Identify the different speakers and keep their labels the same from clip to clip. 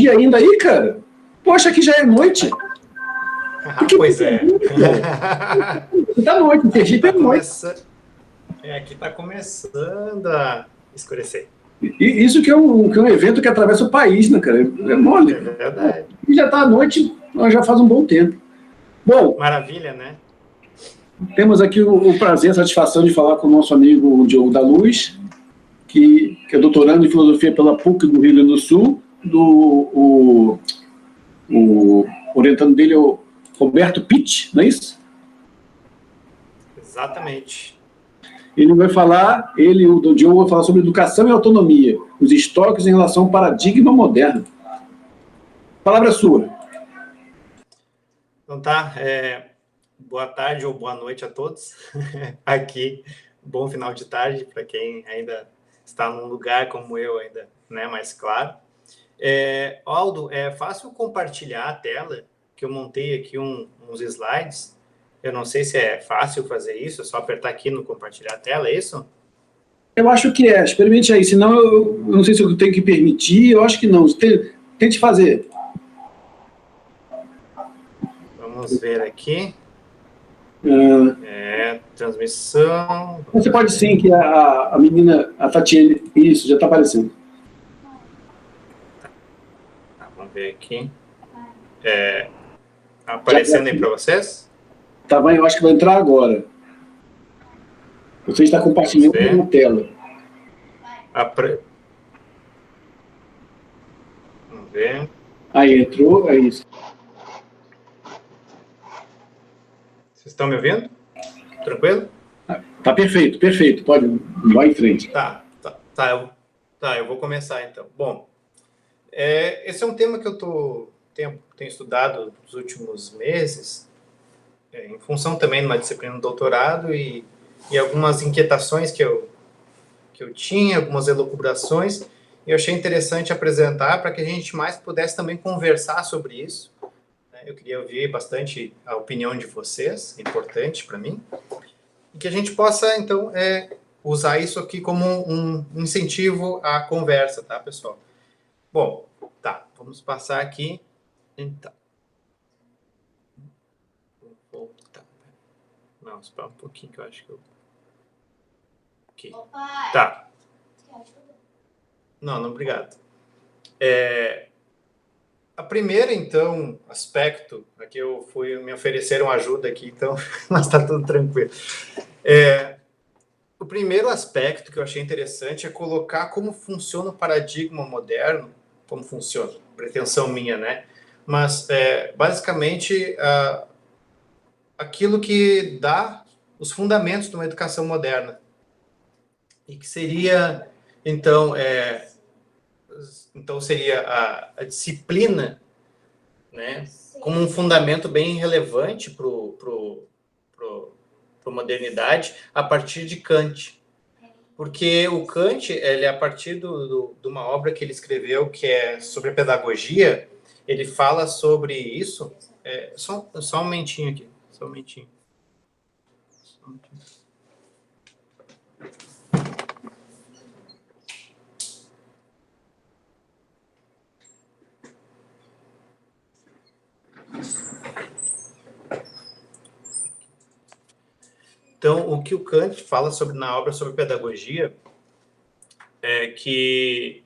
Speaker 1: dia ainda aí, cara? Poxa, aqui já é noite.
Speaker 2: Pois é.
Speaker 1: Tá noite, em Sergipe é noite.
Speaker 2: Aqui está começando a escurecer.
Speaker 1: E isso que é um evento que atravessa o país, né, cara? É mole.
Speaker 2: É verdade.
Speaker 1: E já está à noite, já faz um bom tempo. Bom,
Speaker 2: maravilha, né?
Speaker 1: Temos aqui o prazer, a satisfação de falar com o nosso amigo Diogo da Luz, que é doutorando em filosofia pela PUC do Rio Grande do Sul. O orientando dele é o Roberto Pitt, não é isso?
Speaker 2: Exatamente.
Speaker 1: Ele vai falar, o Diogo vai falar sobre educação e autonomia, os estoques em relação ao paradigma moderno. Palavra sua.
Speaker 2: Então tá, boa tarde ou boa noite a todos. Aqui, bom final de tarde para quem ainda está num lugar como eu ainda, né, mais claro. Aldo, é fácil compartilhar a tela, que eu montei aqui uns slides. Eu não sei se é fácil fazer isso, é só apertar aqui no compartilhar a tela, é isso?
Speaker 1: Eu acho que experimente aí, senão eu não sei se eu tenho que permitir, eu acho que não. Tente fazer.
Speaker 2: Vamos ver aqui. Transmissão.
Speaker 1: Você pode sim, que a menina, a Tatiane, isso, já está aparecendo.
Speaker 2: Vamos ver aqui. Aparecendo aí para vocês?
Speaker 1: Tá bem, eu acho que vai entrar agora. Você está compartilhando na tela.
Speaker 2: Vamos ver.
Speaker 1: Aí, entrou, é isso.
Speaker 2: Vocês estão me ouvindo? Tranquilo?
Speaker 1: Tá perfeito, perfeito. Pode, vai em frente.
Speaker 2: Eu vou começar então. Bom, esse é um tema que eu tenho estudado nos últimos meses, em função também de uma disciplina do doutorado e algumas inquietações que eu tinha, algumas elucubrações, e eu achei interessante apresentar para que a gente mais pudesse também conversar sobre isso. Eu queria ouvir bastante a opinião de vocês, importante para mim, e que a gente possa, então, usar isso aqui como um incentivo à conversa, tá, pessoal? Bom, tá, vamos passar aqui, então. Vou voltar. Não, espera um pouquinho que eu acho que eu... Aqui. Tá. Não, obrigado. A primeira, então, aspecto, aqui me ofereceram ajuda aqui, então, mas está tudo tranquilo. O primeiro aspecto que eu achei interessante é colocar como funciona o paradigma moderno, como funciona, pretensão minha, né? Mas, basicamente, aquilo que dá os fundamentos de uma educação moderna. E que seria, então, seria a disciplina, né, como um fundamento bem relevante para a modernidade, a partir de Kant. Porque o Kant, ele, a partir de uma obra que ele escreveu, que é sobre a pedagogia, ele fala sobre isso... Só um momentinho aqui, só um momentinho. Então, o que o Kant fala na obra sobre pedagogia é que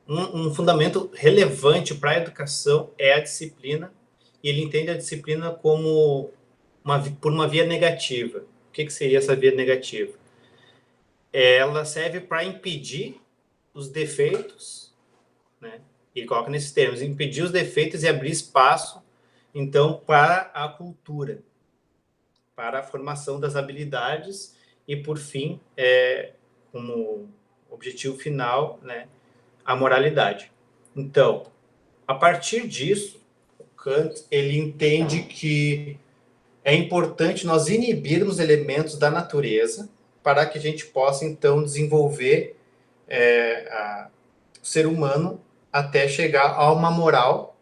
Speaker 2: um fundamento relevante para a educação é a disciplina, e ele entende a disciplina como por uma via negativa. O que seria essa via negativa? Ela serve para impedir os defeitos, né? Ele coloca nesses termos, impedir os defeitos e abrir espaço, então, para a cultura, para a formação das habilidades e, por fim, como objetivo final, né, a moralidade. Então, a partir disso, o Kant, ele entende que é importante nós inibirmos elementos da natureza para que a gente possa, então, desenvolver o ser humano até chegar a uma moral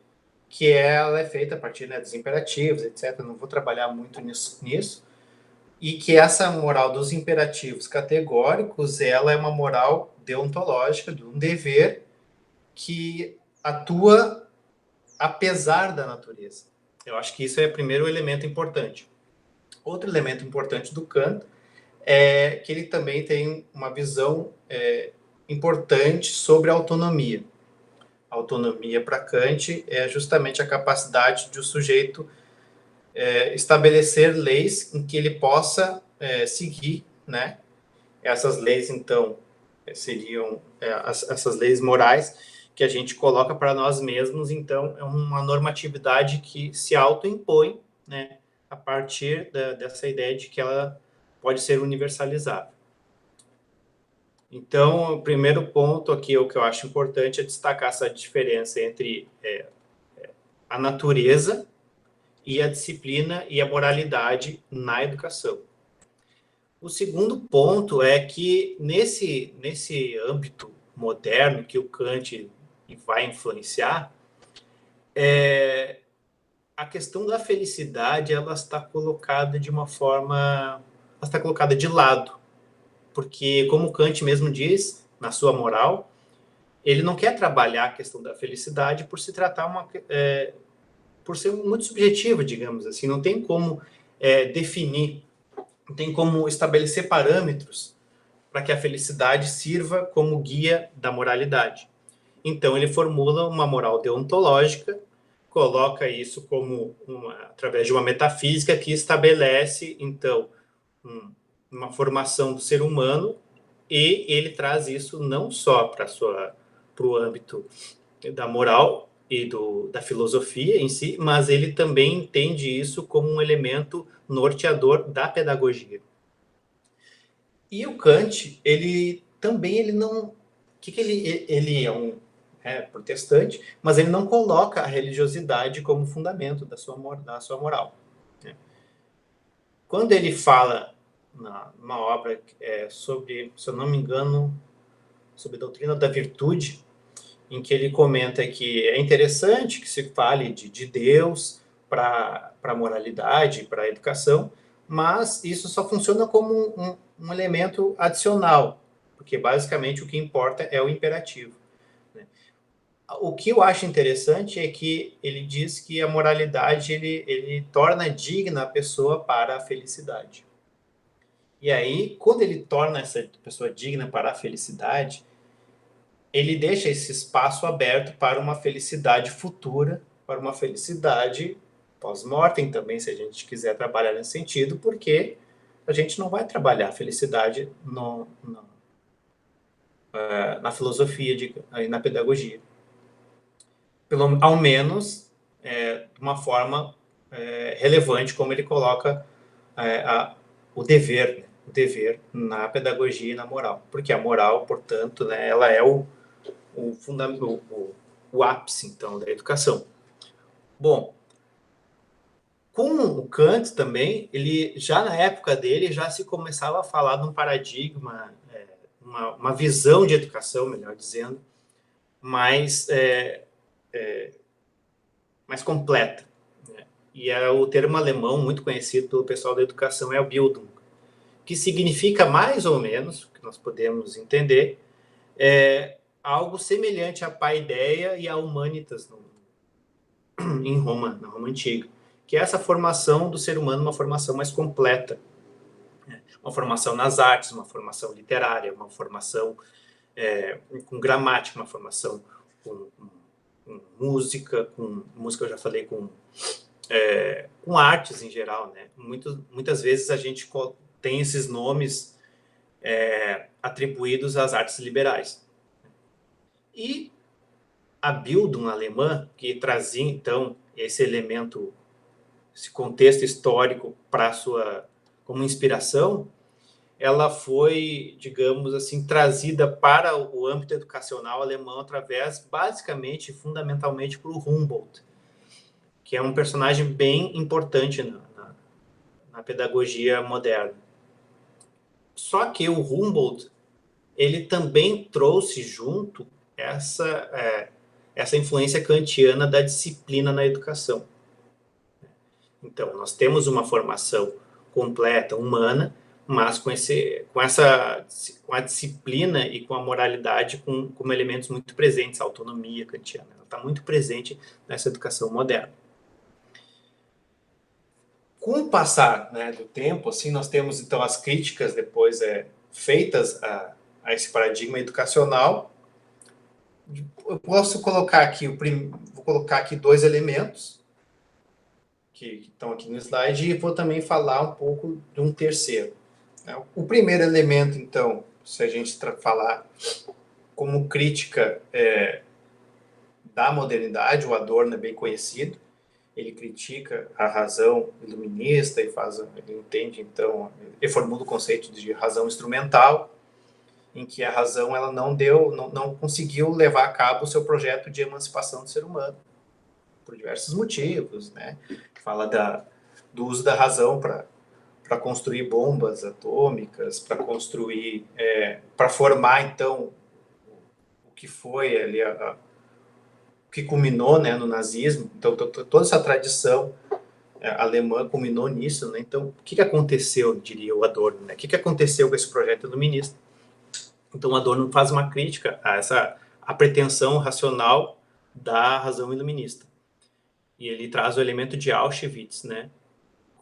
Speaker 2: que ela é feita a partir, né, dos imperativos, etc. Não vou trabalhar muito nisso. E que essa moral dos imperativos categóricos, ela é uma moral deontológica, de um dever que atua apesar da natureza. Eu acho que isso é o primeiro elemento importante. Outro elemento importante do Kant é que ele também tem uma visão importante sobre a autonomia. A autonomia para Kant é justamente a capacidade de o sujeito estabelecer leis em que ele possa seguir, né? Essas leis, então, seriam essas leis morais que a gente coloca para nós mesmos. Então, é uma normatividade que se autoimpõe, né? A partir dessa ideia de que ela pode ser universalizável. Então, o primeiro ponto aqui, o que eu acho importante é destacar essa diferença entre a natureza e a disciplina e a moralidade na educação. O segundo ponto é que nesse âmbito moderno que o Kant vai influenciar, a questão da felicidade ela está colocada de uma forma, ela está colocada de lado, porque como Kant mesmo diz na sua moral, ele não quer trabalhar a questão da felicidade por se tratar por ser muito subjetiva, digamos assim, não tem como definir, não tem como estabelecer parâmetros para que a felicidade sirva como guia da moralidade. Então, ele formula uma moral deontológica, coloca isso como através de uma metafísica que estabelece, então, uma formação do ser humano, e ele traz isso não só para o âmbito da moral e da filosofia em si, mas ele também entende isso como um elemento norteador da pedagogia. E o Kant, ele não... Ele é um protestante, mas ele não coloca a religiosidade como fundamento da sua moral. Né? Quando ele fala numa obra sobre, se eu não me engano, sobre a doutrina da virtude, em que ele comenta que é interessante que se fale de Deus para a moralidade, para a educação, mas isso só funciona como um elemento adicional, porque basicamente o que importa é o imperativo. Né? O que eu acho interessante é que ele diz que a moralidade ele torna digna a pessoa para a felicidade. E aí, quando ele torna essa pessoa digna para a felicidade, ele deixa esse espaço aberto para uma felicidade futura, para uma felicidade pós-mortem também, se a gente quiser trabalhar nesse sentido, porque a gente não vai trabalhar a felicidade na filosofia e na pedagogia. Ao menos de uma forma relevante, como ele coloca o dever na pedagogia e na moral. Porque a moral, portanto, né, ela é o ápice, então, da educação. Bom, com o Kant também, ele já na época dele, já se começava a falar de um paradigma, uma visão de educação, melhor dizendo, mais completa. Né? E o termo alemão muito conhecido pelo pessoal da educação é o Bildung, que significa mais ou menos, que nós podemos entender, algo semelhante à paideia e à humanitas em Roma, na Roma Antiga, que é essa formação do ser humano, uma formação mais completa. Uma formação nas artes, uma formação literária, uma formação com gramática, uma formação com música eu já falei, com artes em geral. Né? Muitas vezes a gente tem esses nomes atribuídos às artes liberais. E a Bildung alemã, que trazia, então, esse elemento, esse contexto histórico como inspiração, ela foi, digamos assim, trazida para o âmbito educacional alemão através, basicamente, fundamentalmente, por Humboldt, que é um personagem bem importante na pedagogia moderna. Só que o Humboldt, ele também trouxe junto essa influência kantiana da disciplina na educação. Então, nós temos uma formação completa, humana, mas com a disciplina e com a moralidade como elementos muito presentes, a autonomia kantiana. Ela está muito presente nessa educação moderna. Com o passar, né, do tempo, assim, nós temos então as críticas depois feitas a esse paradigma educacional. Eu posso colocar aqui vou colocar aqui 2 elementos que estão aqui no slide e vou também falar um pouco de um terceiro. O primeiro elemento, então, se a gente falar como crítica da modernidade, o Adorno é bem conhecido. Ele critica a razão iluminista e ele entende, então, ele formula o conceito de razão instrumental, em que a razão ela não conseguiu levar a cabo o seu projeto de emancipação do ser humano, por diversos motivos, né? Fala do uso da razão para construir bombas atômicas, para formar, então, o que foi ali o que culminou, né, no nazismo. Então, toda essa tradição alemã culminou nisso, né? Então, o que aconteceu, diria o Adorno, né? O que aconteceu com esse projeto iluminista? Então, o Adorno faz uma crítica a pretensão racional da razão iluminista. E ele traz o elemento de Auschwitz, né,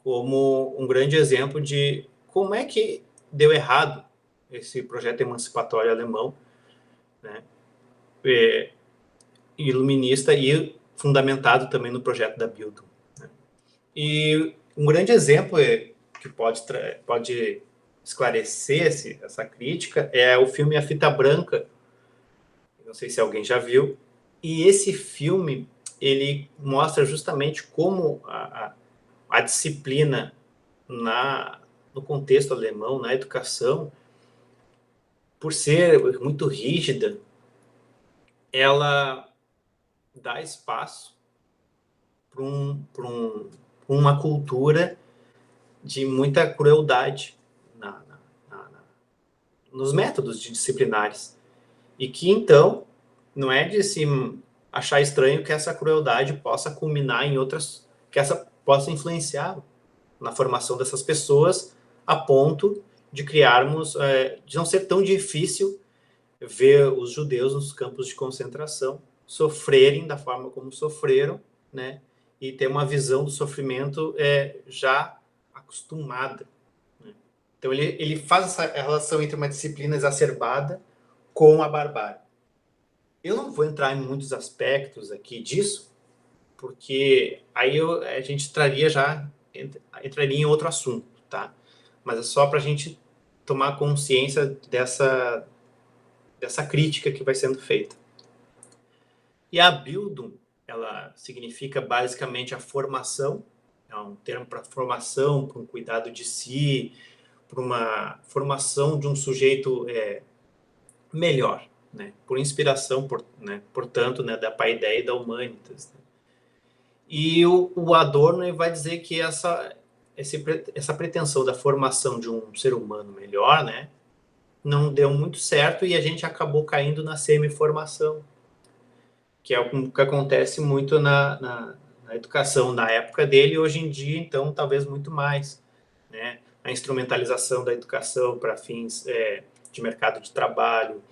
Speaker 2: como um grande exemplo de como é que deu errado esse projeto emancipatório alemão, né, iluminista e fundamentado também no projeto da Bildung. Né. E um grande exemplo que pode esclarecer essa crítica é o filme A Fita Branca. Não sei se alguém já viu. E esse filme, ele mostra justamente como a disciplina no contexto alemão, na educação, por ser muito rígida, ela dá espaço para uma cultura de muita crueldade nos métodos disciplinares. E que, então, não é de se achar estranho que essa crueldade possa culminar em outras, que essa possa influenciar na formação dessas pessoas, a ponto de de não ser tão difícil ver os judeus nos campos de concentração sofrerem da forma como sofreram, né? E ter uma visão do sofrimento já acostumada. Né? Então, ele faz essa relação entre uma disciplina exacerbada com a barbárie. Eu não vou entrar em muitos aspectos aqui disso, porque aí a gente entraria em outro assunto, tá? Mas é só para a gente tomar consciência dessa crítica que vai sendo feita. E a Bildung, ela significa basicamente a formação, é um termo para formação, para um cuidado de si, para uma formação de um sujeito melhor, né? Por inspiração, portanto, né, da Paideia e da Humanitas. Né? E o Adorno vai dizer que essa pretensão da formação de um ser humano melhor, né, não deu muito certo e a gente acabou caindo na semi-formação, que é o que acontece muito na educação na época dele e hoje em dia, então, talvez muito mais. Né? A instrumentalização da educação para fins de mercado de trabalho,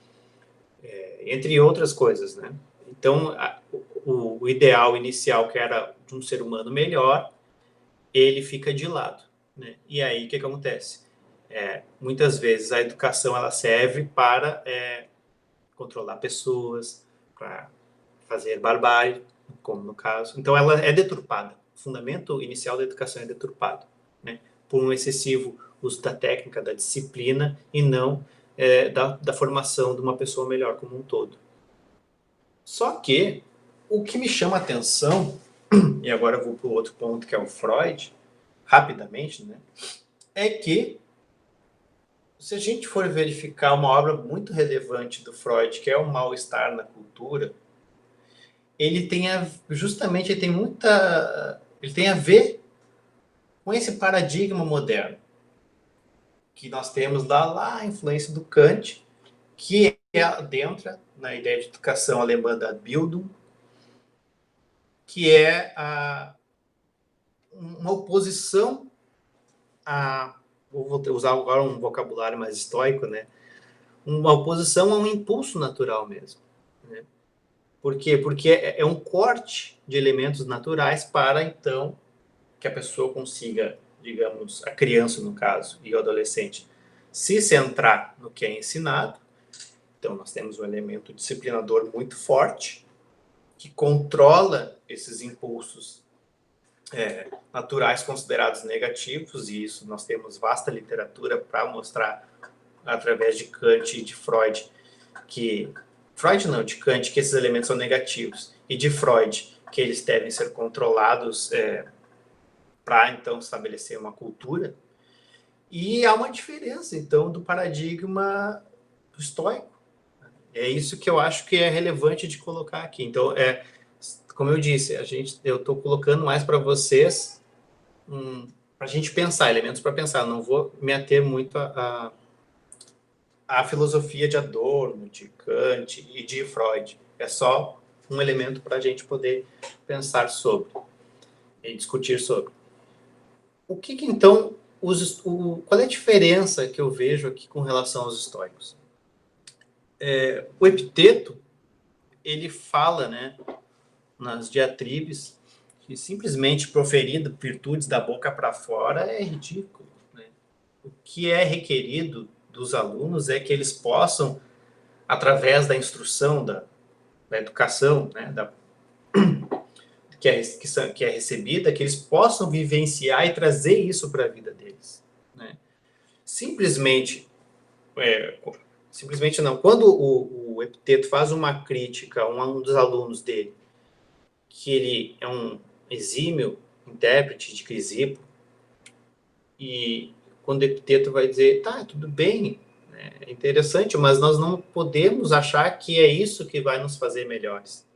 Speaker 2: entre outras coisas, né? Então, o ideal inicial, que era de um ser humano melhor, ele fica de lado, né? E aí, o que acontece? Muitas vezes a educação ela serve para controlar pessoas, para fazer barbárie, como no caso. Então, ela é deturpada. O fundamento inicial da educação é deturpado, né? Por um excessivo uso da técnica, da disciplina, e não da formação de uma pessoa melhor como um todo. Só que o que me chama a atenção, e agora eu vou para o outro ponto, que é o Freud, rapidamente, né, é que se a gente for verificar uma obra muito relevante do Freud, que é o Mal-Estar na Cultura, ele tem a ver com esse paradigma moderno que nós temos lá a influência do Kant, que adentra na ideia de educação alemã da Bildung, que é uma oposição à vou usar agora um vocabulário mais estoico, né? Uma oposição a um impulso natural mesmo, né? Por quê? Porque é um corte de elementos naturais para, então, que a pessoa consiga, digamos, a criança, no caso, e o adolescente, se centrar no que é ensinado. Então, nós temos um elemento disciplinador muito forte, que controla esses impulsos naturais considerados negativos, e isso nós temos vasta literatura para mostrar, através de Kant e de Freud, de Kant, que esses elementos são negativos, e de Freud, que eles devem ser controlados para, então, estabelecer uma cultura. E há uma diferença, então, do paradigma estoico. É isso que eu acho que é relevante de colocar aqui. Então, como eu disse, eu estou colocando mais para vocês, para a gente pensar, elementos para pensar. Não vou me ater muito à filosofia de Adorno, de Kant e de Freud. É só um elemento para a gente poder pensar sobre e discutir sobre. O que então, qual é a diferença que eu vejo aqui com relação aos estoicos? O Epiteto, ele fala, né, nas diatribes, que simplesmente proferido virtudes da boca para fora é ridículo, né? O que é requerido dos alunos é que eles possam, através da instrução, da educação, né, que é recebida, que eles possam vivenciar e trazer isso para a vida deles, né? Simplesmente não. Quando o Epiteto faz uma crítica a um dos alunos dele, que ele é um exímio intérprete de Crisipo, e quando o Epiteto vai dizer, tá, tudo bem, né, é interessante, mas nós não podemos achar que é isso que vai nos fazer melhores.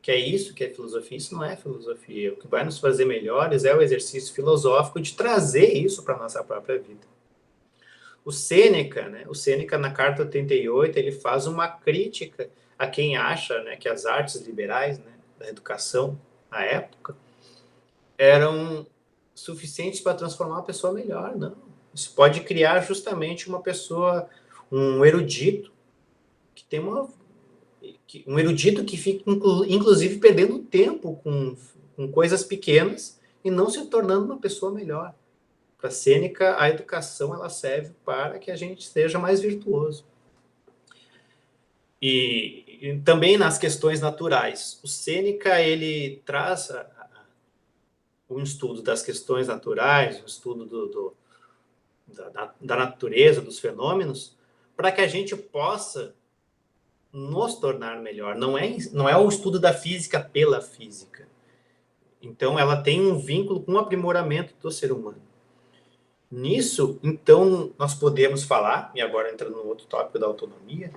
Speaker 2: Que é isso que é filosofia. Isso não é filosofia. O que vai nos fazer melhores é o exercício filosófico de trazer isso para a nossa própria vida. O Sêneca, né? O Sêneca, na Carta 88, ele faz uma crítica a quem acha, né, que as artes liberais, né, da educação, na época, eram suficientes para transformar uma pessoa melhor. Não. Isso pode criar justamente uma pessoa, um erudito, que tem um erudito que fica, inclusive, perdendo tempo com coisas pequenas e não se tornando uma pessoa melhor. Para Sêneca, a educação ela serve para que a gente seja mais virtuoso. E também nas questões naturais. O Sêneca, ele traz um estudo das questões naturais, um estudo da natureza, dos fenômenos, para que a gente possa nos tornar melhor. Não é o estudo da física pela física. Então, ela tem um vínculo com o aprimoramento do ser humano. Nisso, então, nós podemos falar, e agora entrando no outro tópico da autonomia,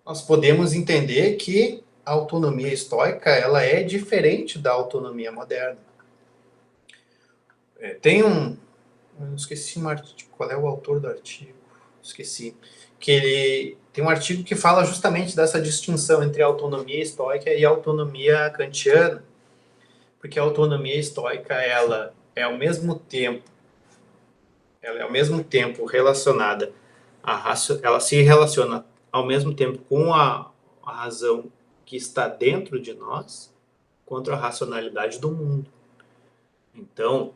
Speaker 2: nós podemos entender que a autonomia estoica ela é diferente da autonomia moderna. Eu esqueci qual é o autor do artigo, esqueci, que ele tem um artigo que fala justamente dessa distinção entre a autonomia estoica e a autonomia kantiana, porque a autonomia estoica ela é ao mesmo tempo relacionada ela se relaciona ao mesmo tempo com a razão que está dentro de nós contra a racionalidade do mundo. Então,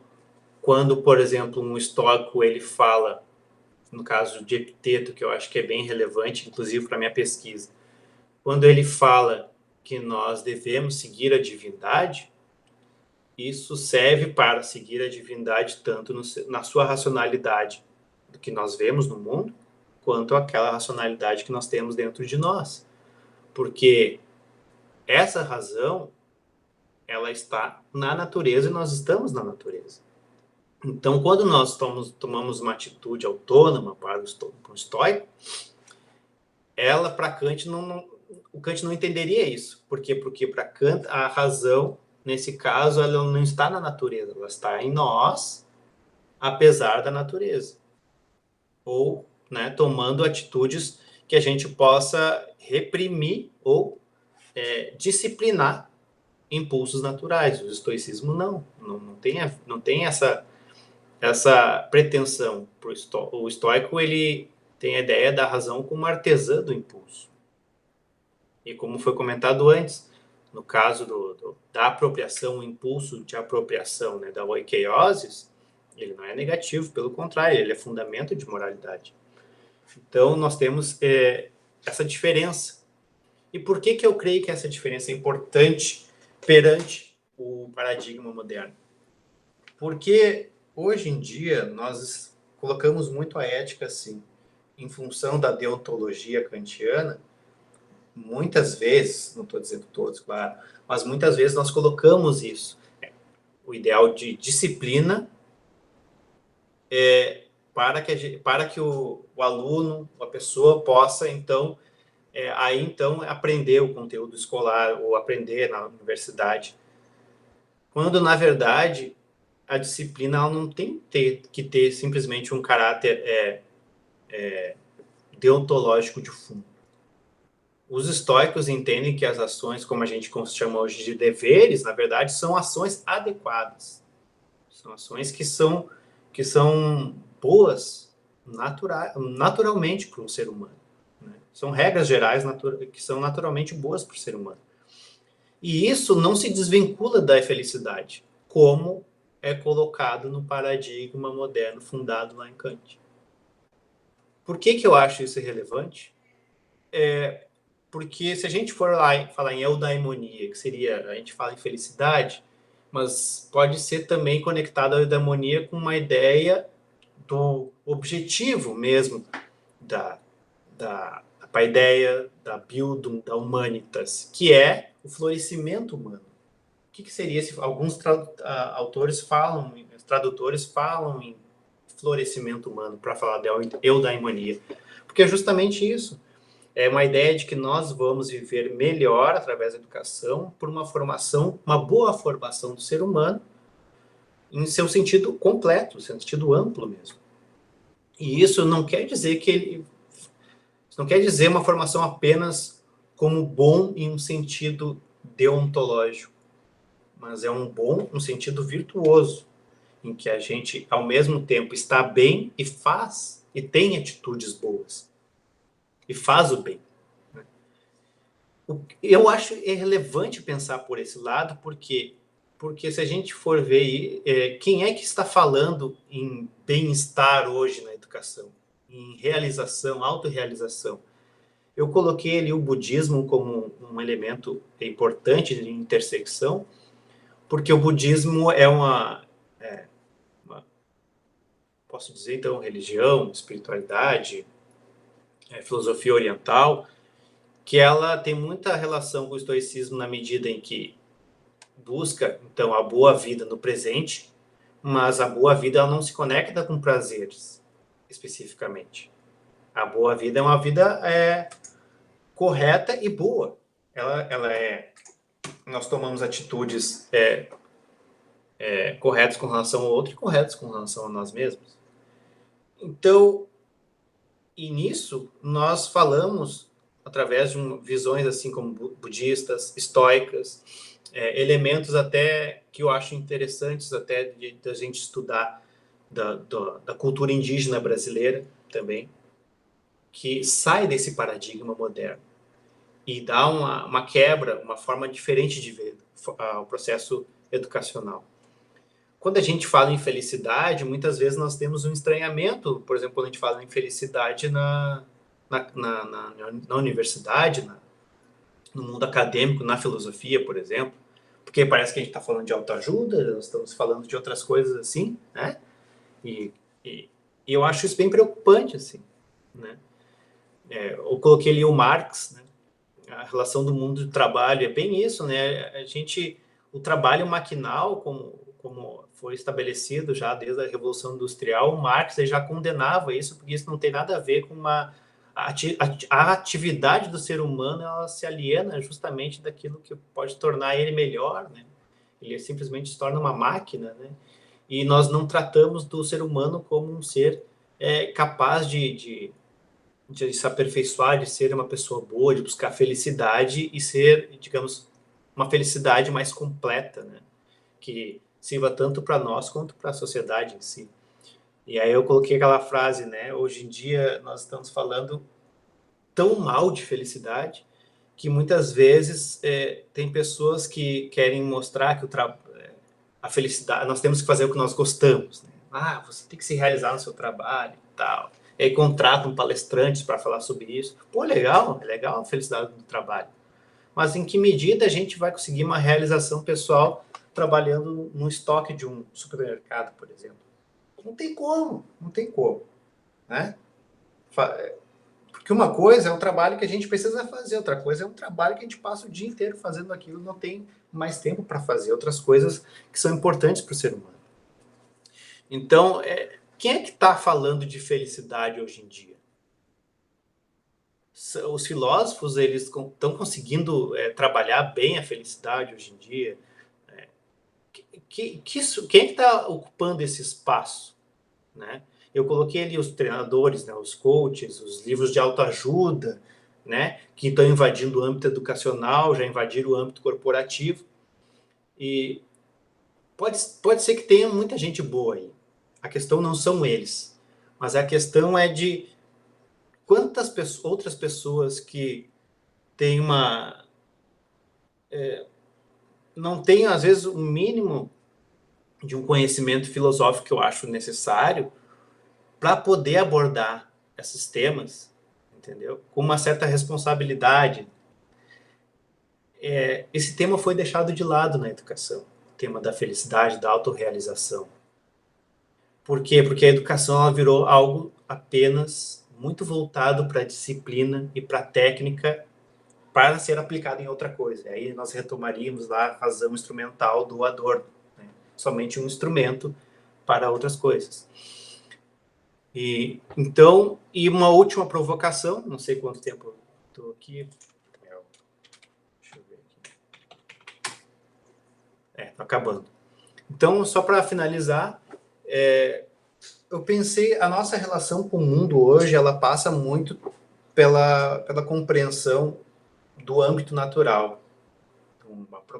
Speaker 2: quando, por exemplo, um estoico ele fala, no caso de Epiteto, que eu acho que é bem relevante, inclusive para a minha pesquisa, quando ele fala que nós devemos seguir a divindade, isso serve para seguir a divindade tanto na sua racionalidade do que nós vemos no mundo, quanto aquela racionalidade que nós temos dentro de nós. Porque essa razão, ela está na natureza e nós estamos na natureza. Então, quando nós tomamos uma atitude autônoma para o estoico, ela, para Kant, o Kant não entenderia isso. Por quê? Porque para Kant, a razão, nesse caso, ela não está na natureza, ela está em nós, apesar da natureza. Ou, né, tomando atitudes que a gente possa reprimir ou disciplinar impulsos naturais. O estoicismo não tem essa pretensão. O estoico, ele tem a ideia da razão como artesã do impulso. E como foi comentado antes, no caso da apropriação, o impulso de apropriação, né, da oikeiosis, ele não é negativo, pelo contrário, ele é fundamento de moralidade. Então, nós temos essa diferença. E por que eu creio que essa diferença é importante perante o paradigma moderno? Porque, hoje em dia, nós colocamos muito a ética, assim, em função da deontologia kantiana. Muitas vezes, não estou dizendo todos, claro, mas muitas vezes nós colocamos isso. O ideal de disciplina para que o aluno, a pessoa possa, então, aprender o conteúdo escolar ou aprender na universidade. Quando, na verdade, a disciplina ela não tem que ter simplesmente um caráter deontológico de fundo. Os estoicos entendem que as ações, como a gente chama hoje de deveres, na verdade, são ações adequadas. São ações que são boas naturalmente para um ser humano. Né? São regras gerais que são naturalmente boas para o ser humano. E isso não se desvincula da felicidade, como é colocado no paradigma moderno fundado lá em Kant. Por que eu acho isso relevante? Porque se a gente for lá falar em eudaimonia, que seria, a gente fala em felicidade, mas pode ser também conectado à eudaimonia com uma ideia do objetivo mesmo da ideia da Bildung, da Humanitas, que é o florescimento humano. O que seria esse? Alguns autores falam, tradutores falam em florescimento humano para falar da eudaimonia, porque é justamente isso. É uma ideia de que nós vamos viver melhor através da educação por uma boa formação do ser humano em seu sentido completo, sentido amplo mesmo. E isso não quer dizer não quer dizer uma formação apenas como bom em um sentido deontológico, mas é um bom no sentido virtuoso, em que a gente, ao mesmo tempo, está bem e tem atitudes boas, e faz o bem. Eu acho relevante pensar por esse lado, porque se a gente for ver quem é que está falando em bem-estar hoje na educação, em realização, autorrealização. Eu coloquei ali o budismo como um elemento importante de intersecção, porque o budismo é uma posso dizer, então, religião, espiritualidade, filosofia oriental, que ela tem muita relação com o estoicismo na medida em que busca, então, a boa vida no presente, mas a boa vida ela não se conecta com prazeres, especificamente. A boa vida é uma vida correta e boa. Nós tomamos atitudes corretas com relação ao outro e corretas com relação a nós mesmos. Então, e nisso, nós falamos através de visões assim como budistas, estoicas, elementos até que eu acho interessantes até da gente estudar da cultura indígena brasileira também, que sai desse paradigma moderno e dá uma quebra, uma forma diferente de ver o processo educacional. Quando a gente fala em felicidade, muitas vezes nós temos um estranhamento, por exemplo, quando a gente fala em felicidade na universidade, no mundo acadêmico, na filosofia, por exemplo, porque parece que a gente está falando de autoajuda, nós estamos falando de outras coisas assim, né? E eu acho isso bem preocupante, assim, né? Eu coloquei ali o Marx, né? A relação do mundo do trabalho é bem isso, né? O trabalho maquinal, como foi estabelecido já desde a Revolução Industrial, o Marx já condenava isso, porque isso não tem nada a ver com a atividade do ser humano, ela se aliena justamente daquilo que pode tornar ele melhor, né? Ele simplesmente se torna uma máquina, né? E nós não tratamos do ser humano como um ser capaz de se aperfeiçoar, de ser uma pessoa boa, de buscar felicidade e ser, digamos, uma felicidade mais completa, né? Que sirva tanto para nós quanto para a sociedade em si. E aí eu coloquei aquela frase, né? Hoje em dia nós estamos falando tão mal de felicidade que muitas vezes tem pessoas que querem mostrar que a felicidade, nós temos que fazer o que nós gostamos, né? Ah, você tem que se realizar no seu trabalho e tal. E aí contratam palestrantes para falar sobre isso. Pô, legal, é legal a felicidade do trabalho. Mas em que medida a gente vai conseguir uma realização pessoal trabalhando no estoque de um supermercado, por exemplo? Não tem como, não tem como, né? Porque uma coisa é um trabalho que a gente precisa fazer, outra coisa é um trabalho que a gente passa o dia inteiro fazendo aquilo, não tem mais tempo para fazer outras coisas que são importantes para o ser humano. Então, quem é que está falando de felicidade hoje em dia? Os filósofos, eles estão conseguindo trabalhar bem a felicidade hoje em dia? Quem é que está ocupando esse espaço, né? Eu coloquei ali os treinadores, né, os coaches, os livros de autoajuda, né, que estão invadindo o âmbito educacional, já invadiram o âmbito corporativo. E pode ser que tenha muita gente boa aí. A questão não são eles, mas a questão é de quantas outras pessoas que têm não têm, às vezes, o mínimo de um conhecimento filosófico que eu acho necessário para poder abordar esses temas, entendeu? Com uma certa responsabilidade. Esse tema foi deixado de lado na educação, o tema da felicidade, da autorrealização. Por quê? Porque a educação ela virou algo apenas muito voltado para a disciplina e para a técnica para ser aplicado em outra coisa. Aí nós retomaríamos lá a razão instrumental do Adorno, né? Somente um instrumento para outras coisas. E uma última provocação, não sei quanto tempo estou aqui. Deixa eu ver aqui. Está acabando. Então, só para finalizar, eu pensei, a nossa relação com o mundo hoje, ela passa muito pela compreensão do âmbito natural,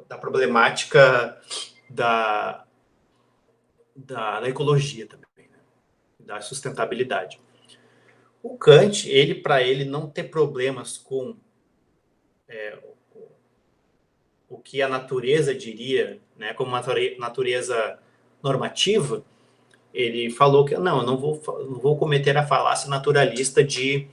Speaker 2: da problemática da ecologia também, né? Da sustentabilidade. O Kant, para ele não ter problemas com o que a natureza diria, né, como uma natureza normativa, ele falou que não, eu não vou cometer a falácia naturalista de,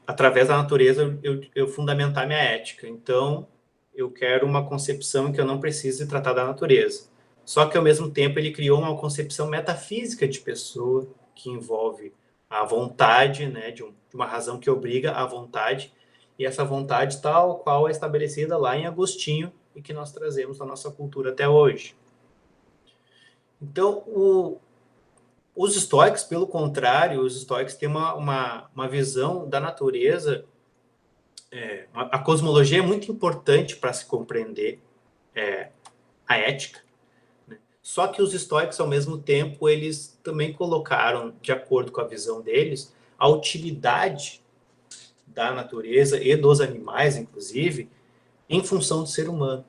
Speaker 2: através da natureza, eu fundamentar minha ética. Então, eu quero uma concepção em que eu não precise tratar da natureza. Só que, ao mesmo tempo, ele criou uma concepção metafísica de pessoa que envolve a vontade, né, de uma razão que obriga à vontade, e essa vontade tal qual é estabelecida lá em Agostinho e que nós trazemos na nossa cultura até hoje. Então, os estoicos, pelo contrário, os estoicos têm uma visão da natureza. A cosmologia é muito importante para se compreender a ética, né? Só que os estoicos, ao mesmo tempo, eles também colocaram, de acordo com a visão deles, a utilidade da natureza e dos animais, inclusive, em função do ser humano,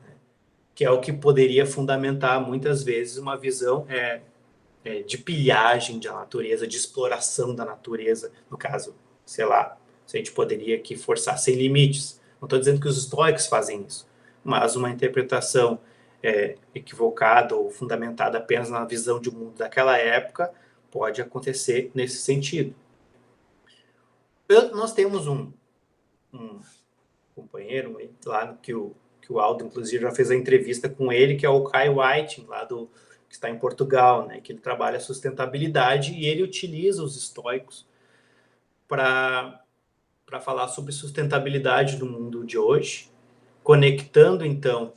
Speaker 2: né? Que é o que poderia fundamentar, muitas vezes, uma visão de pilhagem da natureza, de exploração da natureza, no caso, sei lá, se a gente poderia aqui forçar sem limites. Não estou dizendo que os estoicos fazem isso, mas uma interpretação equivocada ou fundamentada apenas na visão de mundo daquela época pode acontecer nesse sentido. Nós temos um companheiro lá que o Aldo, inclusive, já fez a entrevista com ele, que é o Kai Whiting, lá que está em Portugal, né, que ele trabalha a sustentabilidade e ele utiliza os estoicos para falar sobre sustentabilidade no mundo de hoje, conectando, então,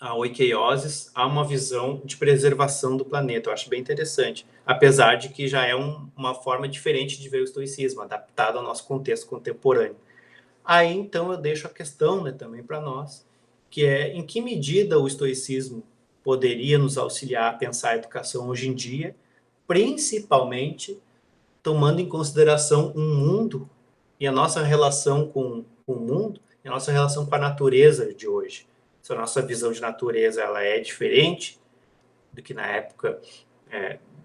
Speaker 2: a oikeiosis a uma visão de preservação do planeta. Eu acho bem interessante, apesar de que já é uma forma diferente de ver o estoicismo, adaptado ao nosso contexto contemporâneo. Aí, então, eu deixo a questão, né, também para nós, que é em que medida o estoicismo poderia nos auxiliar a pensar a educação hoje em dia, principalmente tomando em consideração um mundo e a nossa relação com o mundo e a nossa relação com a natureza de hoje. Se a nossa visão de natureza ela é diferente do que na época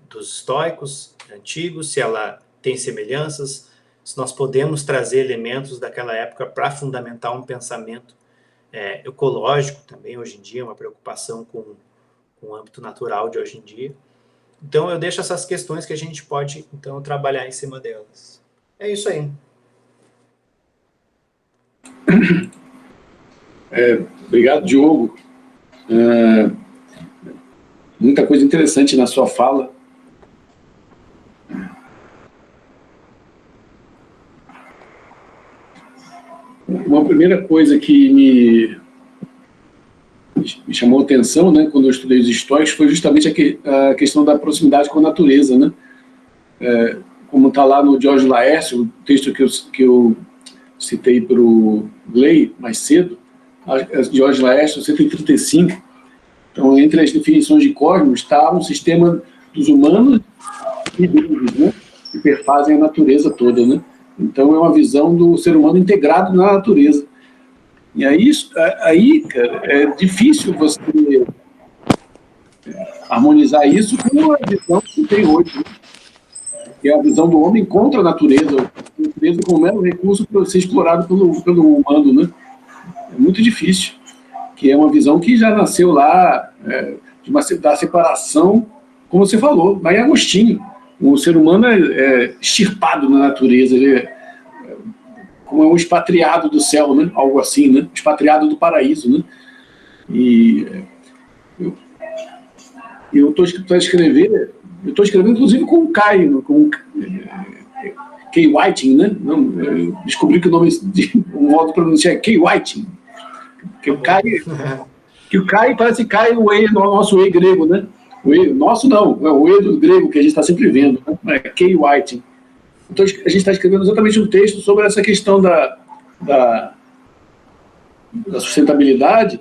Speaker 2: dos estoicos antigos, se ela tem semelhanças, se nós podemos trazer elementos daquela época para fundamentar um pensamento ecológico também, hoje em dia, uma preocupação com o âmbito natural de hoje em dia. Então, eu deixo essas questões que a gente pode, então, trabalhar em cima delas. É isso aí.
Speaker 1: Obrigado, Diogo. Muita coisa interessante na sua fala. Uma primeira coisa que me chamou a atenção, né, quando eu estudei os estoicos, foi justamente a questão da proximidade com a natureza, né? Como está lá no George Laércio, o texto que eu citei para o Gley mais cedo, George Laércio, 135. Então, entre as definições de cosmos está um sistema dos humanos e deuses, né, que perfazem a natureza toda, né? Então, é uma visão do ser humano integrado na natureza. E aí, cara, é difícil você harmonizar isso com a visão que você tem hoje, né? Que é a visão do homem contra a natureza como mero recurso para ser explorado pelo humano, né? É muito difícil, que é uma visão que já nasceu lá da separação, como você falou, lá em Agostinho. O ser humano é extirpado na natureza, ele como um expatriado do céu, né? Algo assim, né? Expatriado do paraíso, né? E eu estou escrevendo, inclusive, com o Caio, com Kay Whiting, né? Eu descobri que o modo de pronunciar é Kay Whiting. Que o Caio parece Caio, o nosso E grego, né? O E, nosso não, é o E do grego que a gente está sempre vendo, né? É Kay Whiting. Então, a gente está escrevendo exatamente um texto sobre essa questão da sustentabilidade,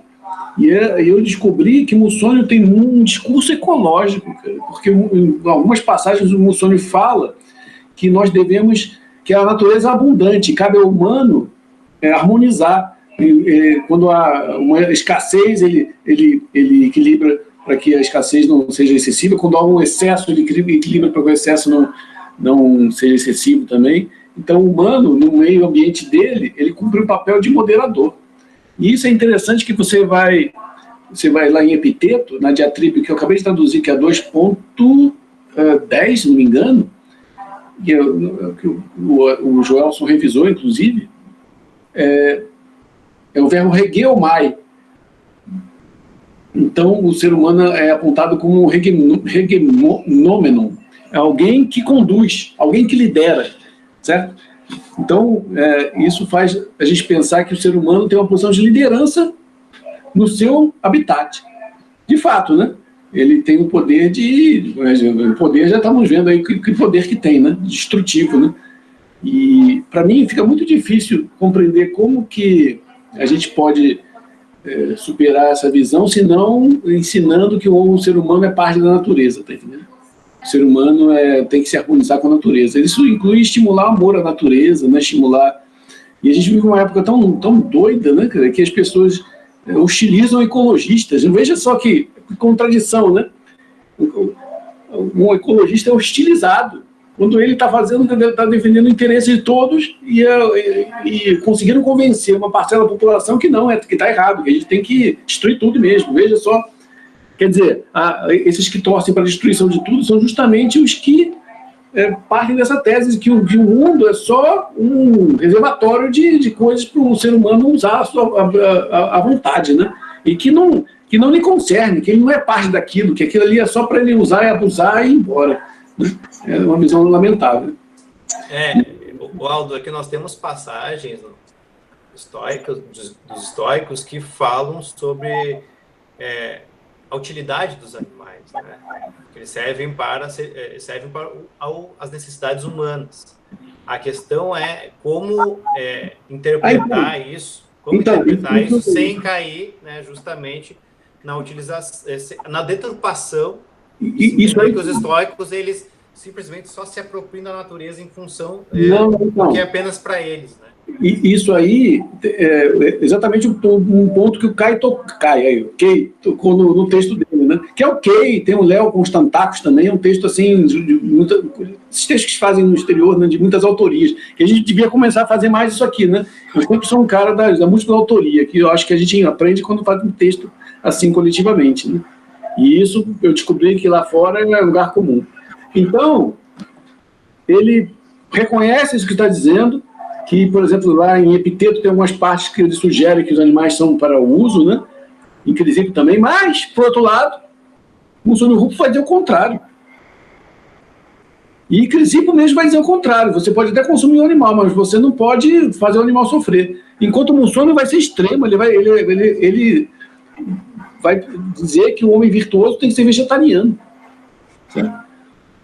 Speaker 1: e eu descobri que Mussônio tem um discurso ecológico, porque em algumas passagens o Mussônio fala que nós devemos, que a natureza é abundante, cabe ao humano harmonizar. Quando há uma escassez, ele equilibra para que a escassez não seja excessiva, quando há um excesso, ele equilibra para que o excesso não seja excessivo também. Então, o humano, no meio ambiente dele, ele cumpre o papel de moderador. E isso é interessante, que você vai lá em Epiteto, na diatribe que eu acabei de traduzir, que é 2.10, se não me engano, que o Joelson revisou, inclusive, é o verbo regeomai. Então, o ser humano é apontado como um regenômenon, é alguém que conduz, alguém que lidera, certo? Então, isso faz a gente pensar que o ser humano tem uma posição de liderança no seu habitat. De fato, né? Ele tem o poder o poder, já estamos vendo aí que poder que tem, né? Destrutivo, né? E, para mim, fica muito difícil compreender como que a gente pode superar essa visão, se não ensinando que o ser humano é parte da natureza, tá entendendo? O ser humano tem que se harmonizar com a natureza. Isso inclui estimular o amor à natureza, né? Estimular. E a gente vive uma época tão doida, né, cara, que as pessoas hostilizam ecologistas. Veja só que contradição, né? Um ecologista é hostilizado quando ele está defendendo o interesse de todos e conseguindo convencer uma parcela da população que não, que está errado, que a gente tem que destruir tudo mesmo. Veja só. Quer dizer, esses que torcem para a destruição de tudo são justamente os que partem dessa tese de que o mundo é só um reservatório de coisas para o ser humano usar à vontade, né? E que não lhe concerne, que ele não é parte daquilo, que aquilo ali é só para ele usar e abusar e ir embora. Né? É uma visão lamentável.
Speaker 2: Aldo, aqui nós temos passagens dos estoicos que falam sobre a utilidade dos animais, né? Que eles servem para as necessidades humanas. A questão é como interpretar isso, sem cair, né, justamente na utilização, na deturpação, isso aí, que os estoicos, eles simplesmente só se apropriam da natureza em função do que é apenas para eles, né?
Speaker 1: E isso aí é exatamente um ponto que o Kay tocou no texto dele, né? Que é o Kay, tem o Léo Constantakos também, é um texto assim, esses textos que se fazem no exterior, né, de muitas autorias, que a gente devia começar a fazer mais isso aqui, né? Eu sempre sou um cara da múltipla autoria, que eu acho que a gente aprende quando faz um texto assim coletivamente, né? E isso eu descobri que lá fora é lugar comum. Então, ele reconhece isso que está dizendo, que, por exemplo, lá em Epiteto tem algumas partes que ele sugere que os animais são para o uso, né? Em Crisipo também, mas, por outro lado, o Musônio Rufo vai dizer o contrário. E Crisipo mesmo vai dizer o contrário. Você pode até consumir o animal, mas você não pode fazer o animal sofrer. Enquanto o Musônio vai ser extremo, ele vai dizer que o homem virtuoso tem que ser vegetariano. Certo?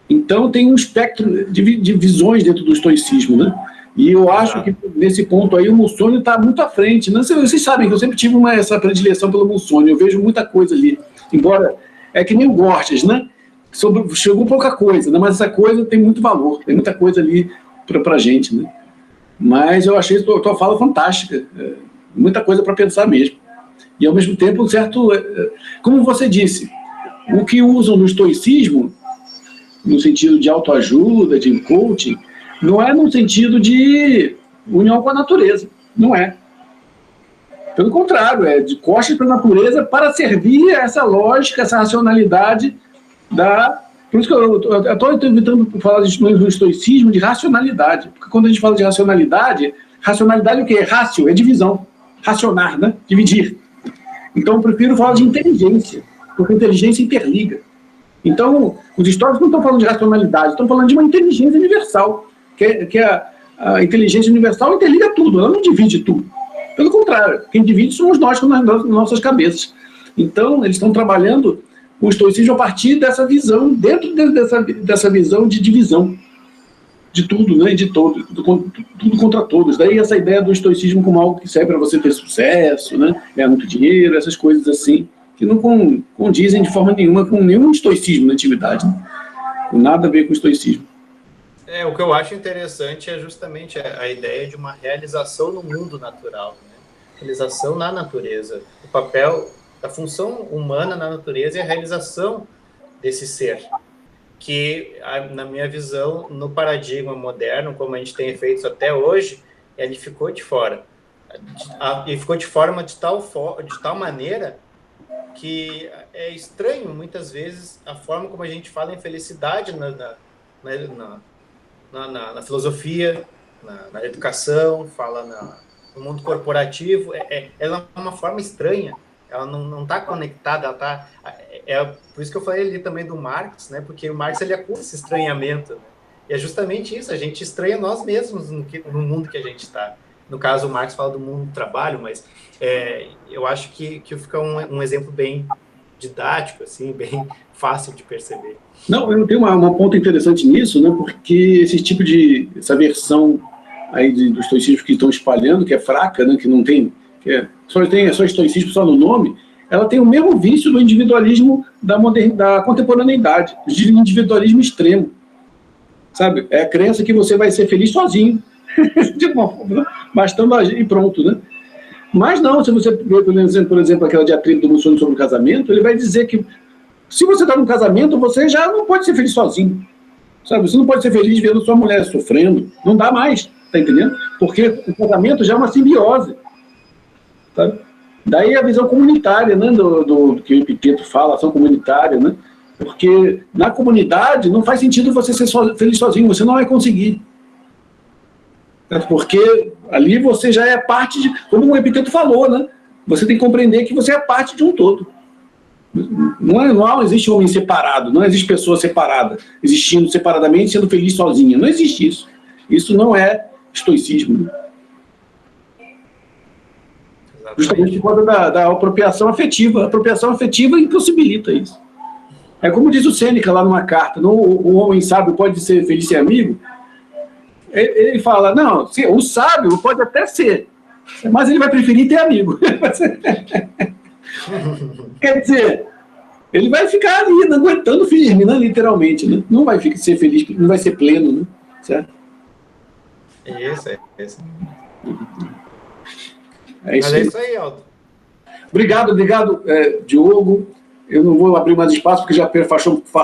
Speaker 1: Então tem um espectro de visões dentro do estoicismo, né? E eu acho que nesse ponto aí o Musônio está muito à frente. Né? Vocês sabem que eu sempre tive essa predileção pelo Musônio, eu vejo muita coisa ali. Embora, é que nem o Gorgias, né? Chegou pouca coisa, né? Mas essa coisa tem muito valor, tem muita coisa ali para a gente. Né? Mas eu achei a tua fala fantástica, muita coisa para pensar mesmo. E ao mesmo tempo, certo, como você disse, o que usam no estoicismo, no sentido de autoajuda, de coaching, não é no sentido de união com a natureza, não é. Pelo contrário, é de costas para a natureza para servir essa lógica, essa racionalidade da... Por isso que eu estou tentando falar do estoicismo de racionalidade, porque quando a gente fala de racionalidade é o quê? Rácio, é divisão, racionar, né? Dividir. Então eu prefiro falar de inteligência, porque inteligência interliga. Então, os históricos não estão falando de racionalidade, estão falando de uma inteligência universal, que a inteligência universal interliga tudo, ela não divide tudo. Pelo contrário, quem divide somos nós com as nossas cabeças. Então, eles estão trabalhando o estoicismo a partir dessa visão, dentro dessa visão de divisão de tudo, né, de todo, tudo contra todos. Daí essa ideia do estoicismo como algo que serve para você ter sucesso, né, ganhar muito dinheiro, essas coisas assim, que não condizem de forma nenhuma com nenhum estoicismo na antiguidade, né? Nada a ver com o estoicismo.
Speaker 2: O que eu acho interessante é justamente a ideia de uma realização no mundo natural, né? Realização na natureza. O papel, a função humana na natureza é a realização desse ser, que, na minha visão, no paradigma moderno, como a gente tem feito até hoje, ele ficou de fora. E ficou de forma de tal maneira que é estranho, muitas vezes, a forma como a gente fala em felicidade na filosofia, na educação, fala no mundo corporativo. Ela é uma forma estranha, ela não está conectada, ela tá, por isso que eu falei ali também do Marx, né? Porque o Marx ele acusa esse estranhamento, né? E é justamente isso, a gente estranha nós mesmos no mundo que a gente está. No caso, o Marx fala do mundo do trabalho, mas eu acho que fica um exemplo bem didático, assim, bem fácil de perceber.
Speaker 1: Não, eu tenho uma ponta interessante nisso, né? Porque essa versão aí do estoicismo que estão espalhando, que é fraca, né? Que não tem, só estoicismo só no nome, ela tem o mesmo vício do individualismo da contemporaneidade, de individualismo extremo, sabe? É a crença que você vai ser feliz sozinho, de uma forma, bastando agir e pronto, né? Mas não, se você ver, por exemplo, aquela diatriba do Musônio sobre o casamento, ele vai dizer que se você está num casamento, você já não pode ser feliz sozinho, sabe? Você não pode ser feliz vendo sua mulher sofrendo, não dá mais, tá entendendo? Porque o casamento já é uma simbiose, sabe? Daí a visão comunitária, né, do que o Epiteto fala, ação comunitária, né? Porque na comunidade não faz sentido você ser feliz sozinho, você não vai conseguir. Porque ali você já é parte de, como o Epiteto falou, né? Você tem que compreender que você é parte de um todo. Não existe homem separado, não existe pessoa separada, existindo separadamente, sendo feliz sozinha. Não existe isso. Isso não é estoicismo. Justamente por causa da apropriação afetiva. A apropriação afetiva impossibilita isso. É como diz o Sêneca lá numa carta, o homem sábio pode ser feliz sem amigo. Ele fala, não, o sábio pode até ser, mas ele vai preferir ter amigo. Quer dizer, ele vai ficar ali, aguentando firme, né, literalmente, né? Não vai ser feliz, não vai ser pleno, né? Certo?
Speaker 2: Isso.
Speaker 1: É isso,
Speaker 2: Mas é isso aí, Aldo.
Speaker 1: Obrigado, Diogo. Eu não vou abrir mais espaço, porque já